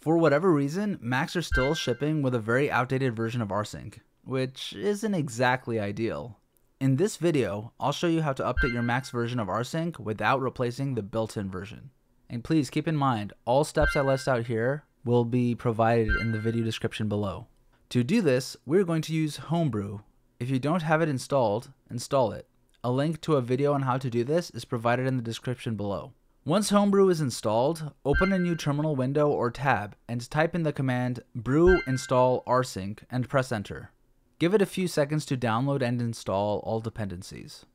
For whatever reason, Macs are still shipping with a very outdated version of Rsync, which isn't exactly ideal. In this video, I'll show you how to update your Mac's version of Rsync without replacing the built-in version. And please keep in mind, all steps I list out here will be provided in the video description below. To do this, we're going to use Homebrew. If you don't have it installed, install it. A link to a video on how to do this is provided in the description below. Once Homebrew is installed, open a new terminal window or tab and type in the command brew install rsync and press enter. Give it a few seconds to download and install all dependencies.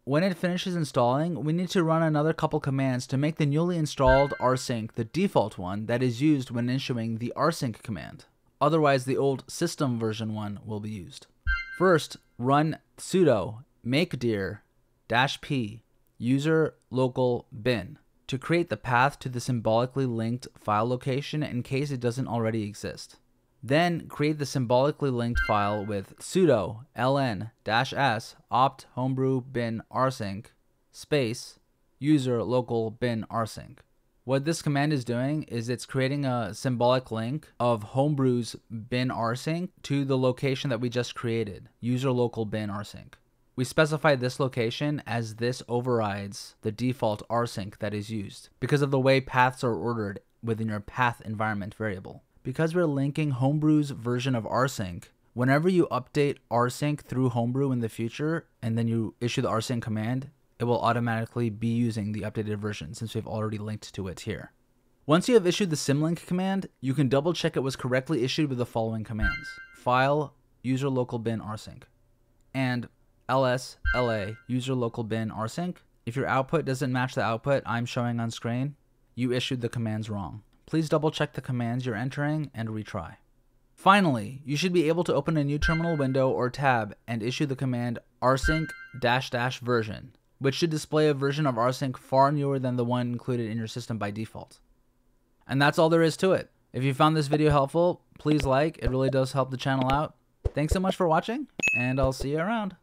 When it finishes installing, we need to run another couple commands to make the newly installed rsync the default one that is used when issuing the rsync command. Otherwise, the old system version one will be used. First, run sudo mkdir -p user local bin to create the path to the symbolically linked file location in case it doesn't already exist. Then create the symbolically linked file with sudo ln-s opt homebrew bin rsync space user local bin rsync. What this command is doing is it's creating a symbolic link of Homebrew's bin rsync to the location that we just created, user local bin rsync. We specify this location as this overrides the default rsync that is used because of the way paths are ordered within your path environment variable. Because we're linking Homebrew's version of rsync, whenever you update rsync through Homebrew in the future and then you issue the rsync command, it will automatically be using the updated version since we've already linked to it here. Once you have issued the symlink command, you can double check it was correctly issued with the following commands: file user local bin rsync and ls/la user local bin rsync. If your output doesn't match the output I'm showing on screen, you issued the commands wrong. Please double check the commands you're entering and retry. Finally, you should be able to open a new terminal window or tab and issue the command rsync -- version, which should display a version of rsync far newer than the one included in your system by default. And that's all there is to it. If you found this video helpful, please like, it really does help the channel out. Thanks so much for watching, and I'll see you around.